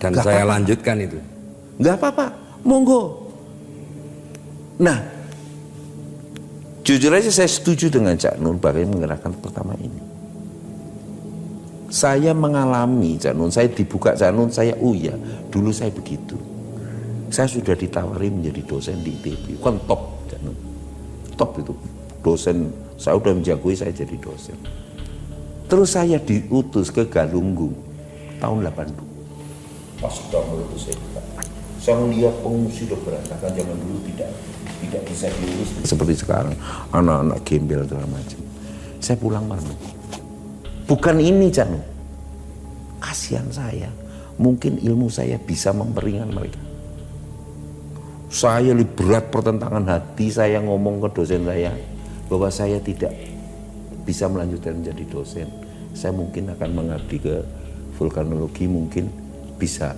Dan saya lanjutkan itu. Nggak apa-apa, monggo. Nah, jujur aja saya setuju dengan Cak Nun bagaimana menggerakkan pertama ini. Saya mengalami Cak Nun, saya dibuka Cak Nun, saya ya, dulu saya begitu. Saya sudah ditawari menjadi dosen di ITB, kan top Cak Nun. Top itu, dosen, saya udah menjagoi saya jadi dosen. Terus saya diutus ke Galunggung tahun 82. Pas sudah meletus saya melihat pengungsi udah berantakan, zaman dulu tidak bisa diurus seperti sekarang, anak-anak gembel segala macam. Saya pulang malam. Bukan ini Cak Nun, kasihan saya, mungkin ilmu saya bisa memperingan mereka. Saya berat pertentangan hati saya ngomong ke dosen saya bahwa saya tidak bisa melanjutkan menjadi dosen. Saya mungkin akan mengabdi ke vulkanologi, mungkin bisa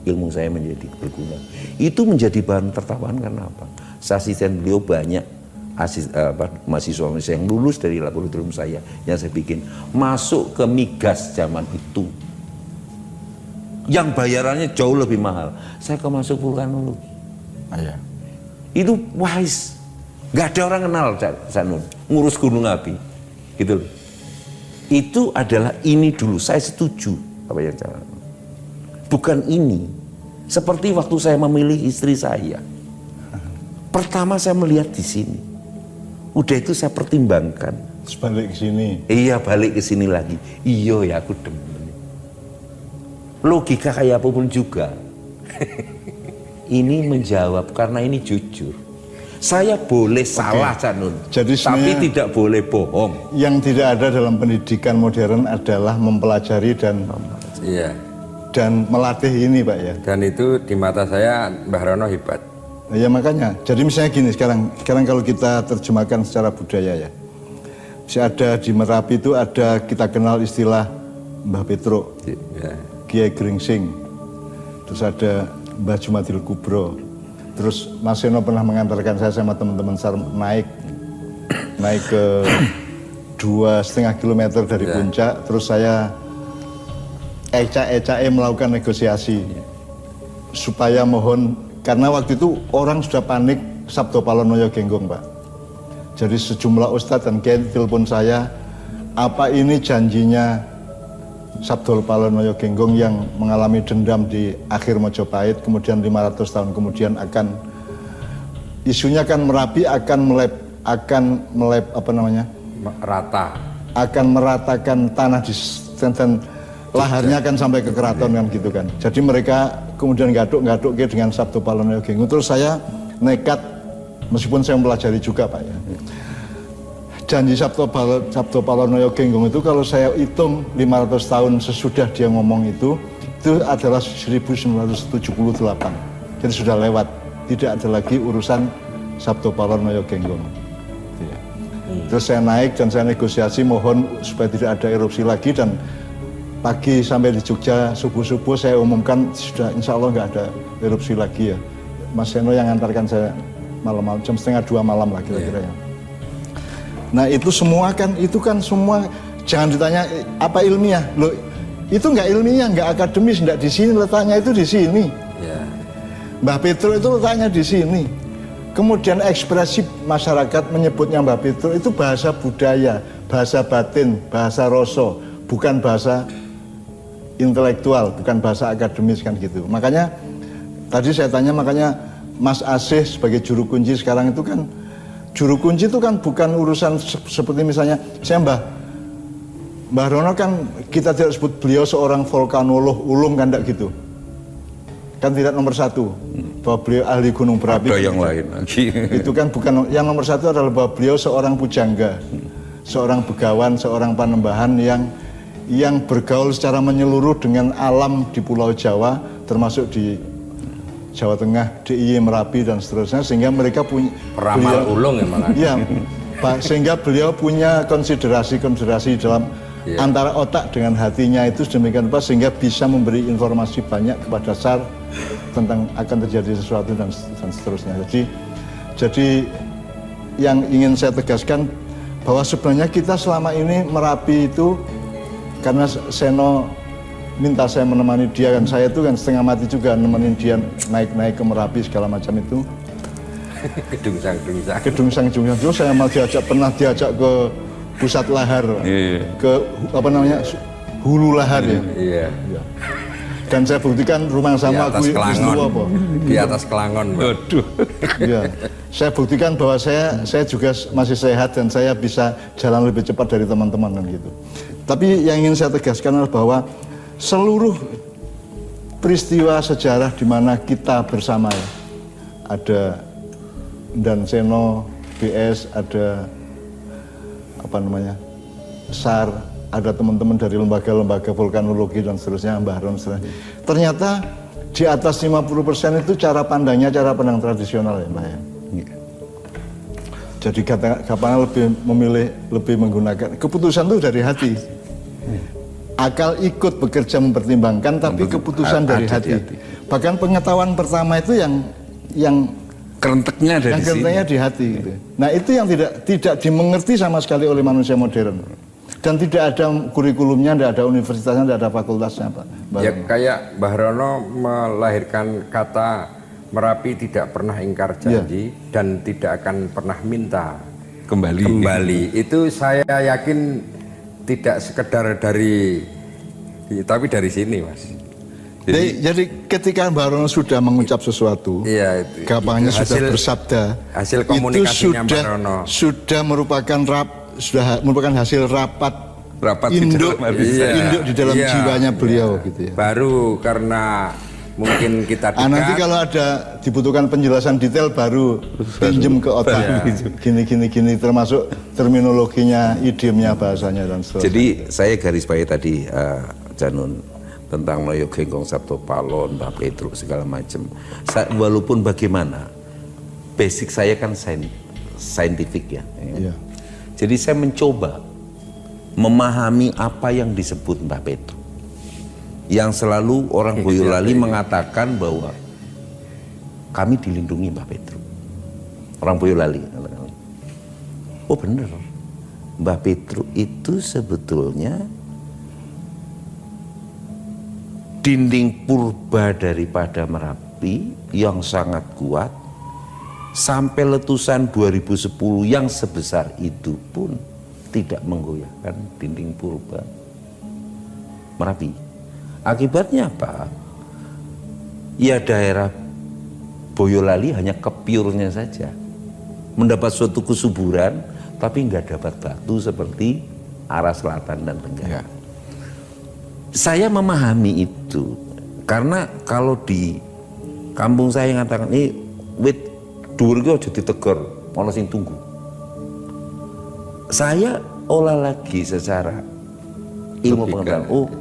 ilmu saya menjadi berguna. Itu menjadi bahan tertawaan karena apa? Asisten beliau banyak mahasiswa yang lulus dari laboratorium saya yang saya bikin masuk ke migas zaman itu yang bayarannya jauh lebih mahal. Saya masuk vulkanologi. Iya. Itu wise, nggak ada orang kenal Cak Nun ngurus gunung api, gitu loh. Itu adalah ini dulu. Saya setuju apa yang Cak Nun. Bukan ini. Seperti waktu saya memilih istri saya, pertama saya melihat di sini. Udah itu saya pertimbangkan. Terus balik ke sini. Iya, balik ke sini lagi. Iya ya, aku demen. Logika kayak apapun juga. Ini menjawab karena ini jujur. Saya boleh salah Cak Nun, Jadi tapi tidak boleh bohong. Yang tidak ada dalam pendidikan modern adalah mempelajari Iya. dan melatih ini Pak ya. Dan itu di mata saya Mbah Rono hebat. Ya makanya, jadi misalnya gini sekarang kalau kita terjemahkan secara budaya ya. Bisa ada di Merapi itu ada kita kenal istilah Mbah Petruk, Ya. Kiai Gringsing, terus ada Mbah Jumadil Kubro, terus Mas Seno pernah mengantarkan saya sama teman-teman naik ke 2,5 kilometer dari puncak, terus saya ecak-ecake melakukan negosiasi supaya mohon, karena waktu itu orang sudah panik Sabdo Palonoyo Genggong Pak. Jadi sejumlah ustadz dan kiai telepon saya, apa ini janjinya Sabdo Palonoyo Genggong yang mengalami dendam di akhir Mojopahit, kemudian 500 tahun kemudian akan isunya kan Merapi akan melep apa namanya? Rata. Akan meratakan tanah di dan laharnya akan sampai ke keraton kan gitu kan. Jadi mereka kemudian gaduk-gaduk dengan Sabdo Palonoyo Genggong. Terus saya nekat, meskipun saya mempelajari juga Pak ya. Janji Sabdo Palonoyo Genggong itu kalau saya hitung 500 tahun sesudah dia ngomong itu adalah 1978. Jadi sudah lewat, tidak ada lagi urusan Sabdo Palonoyo Genggong. Terus saya naik dan saya negosiasi mohon supaya tidak ada erupsi lagi, dan pagi sampai di Jogja subuh-subuh saya umumkan sudah insya Allah nggak ada erupsi lagi ya. Mas Seno yang antarkan saya malam-malam jam 1:30 malam lah kira-kira ya. Nah itu semua kan semua jangan ditanya apa ilmiah loh, itu nggak ilmiah, nggak akademis, nggak di sini letaknya, itu di sini. Ya. Mbah Petruk itu letaknya di sini. Kemudian ekspresi masyarakat menyebutnya Mbah Petruk itu bahasa budaya, bahasa batin, bahasa rasa, bukan bahasa intelektual, bukan bahasa akademis kan gitu. Makanya tadi saya tanya, makanya Mas Asih sebagai juru kunci sekarang itu kan, juru kunci itu kan bukan urusan seperti misalnya saya Mbah Rono kan kita tidak sebut beliau seorang vulkanolog ulung kan enggak gitu. Kan tidak nomor satu bahwa beliau ahli gunung berapi. Ada yang lain lagi. Itu kan bukan yang nomor satu, adalah bahwa beliau seorang pujangga, seorang begawan, seorang panembahan yang bergaul secara menyeluruh dengan alam di Pulau Jawa, termasuk di Jawa Tengah, DIY, Merapi dan seterusnya, sehingga mereka punya Peramal ulung ya malah. Iya, Pak, sehingga beliau punya konsiderasi dalam antara otak dengan hatinya itu sedemikian rupa sehingga bisa memberi informasi banyak kepada SAR tentang akan terjadi sesuatu dan seterusnya. Jadi yang ingin saya tegaskan bahwa sebenarnya kita selama ini Merapi itu karena Seno minta saya menemani dia kan, saya itu kan setengah mati juga nemenin dia naik-naik ke Merapi segala macam itu. Gedung Sang. Terus saya malah pernah diajak ke pusat lahar, ke apa namanya hulu lahar ya. Iya. Dan saya buktikan rumah sama aku apa? Di atas Kelangon. Waduh. Iya. Saya buktikan bahwa saya juga masih sehat dan saya bisa jalan lebih cepat dari teman-teman kan gitu. Tapi yang ingin saya tegaskan adalah bahwa seluruh peristiwa sejarah di mana kita bersama ya, ada Dan Seno, BS, ada apa namanya, SAR, ada teman-teman dari lembaga-lembaga vulkanologi dan seterusnya, Mbah Ron, seterusnya. Ternyata di atas 50% itu cara pandang tradisional ya Mbak ya. Jadi Gapana lebih menggunakan keputusan itu dari hati. Akal ikut bekerja mempertimbangkan, tapi keputusan dari hati. Bahkan pengetahuan pertama itu yang kerenteknya di hati. Gitu. Nah itu yang tidak dimengerti sama sekali oleh manusia modern. Dan tidak ada kurikulumnya, tidak ada universitasnya, tidak ada fakultasnya, Pak. Ya kayak Mbah Rono melahirkan kata Merapi tidak pernah ingkar janji dan tidak akan pernah minta kembali. Itu saya yakin tidak sekedar tapi dari sini, Mas. Jadi ketika Mbah Rono sudah mengucap sesuatu, Gapananya sudah bersabda, hasil komunikasinya itu Mbah Rono sudah merupakan hasil rapat induk di dalam jiwanya beliau gitu ya. Baru karena mungkin kita dekat. Nanti kalau ada dibutuhkan penjelasan detail baru pinjem ke otak gini termasuk terminologinya, idiomnya, bahasanya dan seterusnya. Jadi saya garis bawahi tadi Janun tentang Loyo Genggong Sabto Palon, Mbah Petruk segala macam. Walaupun bagaimana, basic saya kan saintifik ya. Jadi saya mencoba memahami apa yang disebut Mbah Petruk. Yang selalu orang Boyolali mengatakan bahwa kami dilindungi Mbah Petruk. Orang Boyolali. Oh benar, Mbah Petruk itu sebetulnya dinding purba daripada Merapi yang sangat kuat. Sampai letusan 2010 yang sebesar itu pun tidak menggoyahkan dinding purba Merapi. Akibatnya apa? Ya daerah Boyolali hanya kepiurnya saja. Mendapat suatu kesuburan, tapi nggak dapat batu seperti arah selatan dan tenggara. Saya memahami itu, karena kalau di kampung saya mengatakan, wit dhuwur iki aja ditegur, ana sing tunggu. Saya olah lagi secara ilmu pengetahuan.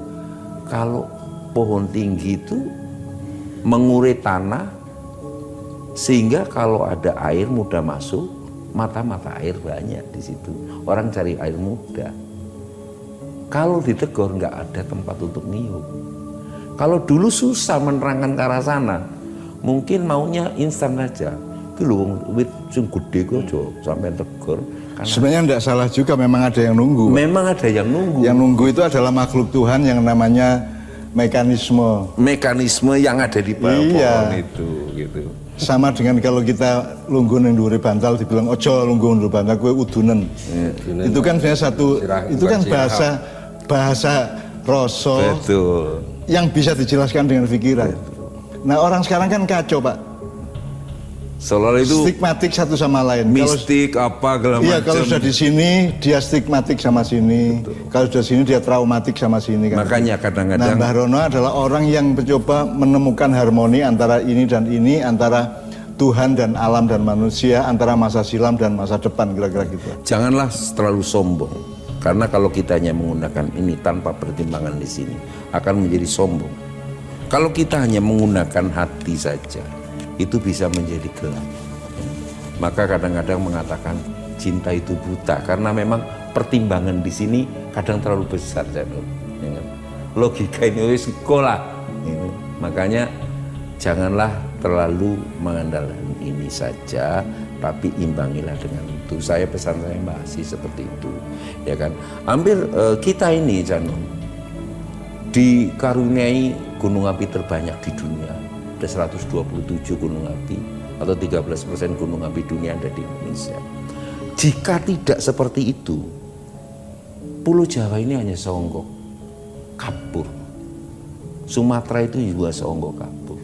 Kalau pohon tinggi itu mengurai tanah sehingga kalau ada air mudah masuk, mata-mata air banyak di situ. Orang cari air mudah. Kalau ditegur nggak ada tempat untuk niup. Kalau dulu susah menerangkan ke arah sana, mungkin maunya instan aja. Ki lho wit sing gedhe ku aja sampai tegur. Sebenarnya tidak salah juga, memang ada yang nunggu. Memang ada yang nunggu. Yang nunggu itu adalah makhluk Tuhan yang namanya mekanisme. Mekanisme yang ada di bawah pohon itu, gitu. Sama dengan kalau kita lungguh ning dhuwure bantal dibilang ojo lungguh nang bantal kowe udunen. Itu kan sebenarnya itu kan bahasa rasa. Betul. Yang bisa dijelaskan dengan pikiran. Nah, orang sekarang kan kacau, Pak. Soal itu stigmatik satu sama lain. Mistik apa segala macam. Iya, kalau sudah di sini dia stigmatik sama sini. Betul. Kalau sudah sini dia traumatik sama sini kan. Makanya kadang-kadang Mbah Rono adalah orang yang mencoba menemukan harmoni antara ini dan ini, antara Tuhan dan alam dan manusia, antara masa silam dan masa depan, kira-kira gitu. Janganlah terlalu sombong. Karena kalau kita hanya menggunakan ini tanpa pertimbangan di sini akan menjadi sombong. Kalau kita hanya menggunakan hati saja, itu bisa menjadi gelap. Maka kadang-kadang mengatakan cinta itu buta karena memang pertimbangan di sini kadang terlalu besar, Janun. Logika ini sekolah. Makanya janganlah terlalu mengandalkan ini saja, tapi imbangilah dengan itu. Pesan saya masih seperti itu, ya kan. Hampir kita ini, Janun, dikaruniai gunung api terbanyak di dunia, ada 127 gunung api atau 13% gunung api dunia ada di Indonesia. Jika tidak seperti itu, Pulau Jawa ini hanya songgok kapur. Sumatera itu juga songgok kapur.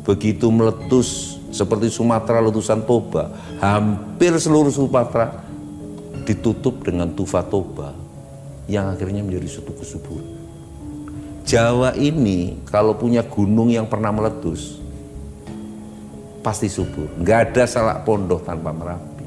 Begitu meletus seperti Sumatera letusan Toba, hampir seluruh Sumatera ditutup dengan tufa Toba yang akhirnya menjadi suatu kesuburan. Jawa ini kalau punya gunung yang pernah meletus pasti subur, nggak ada Salak Pondok tanpa Merapi.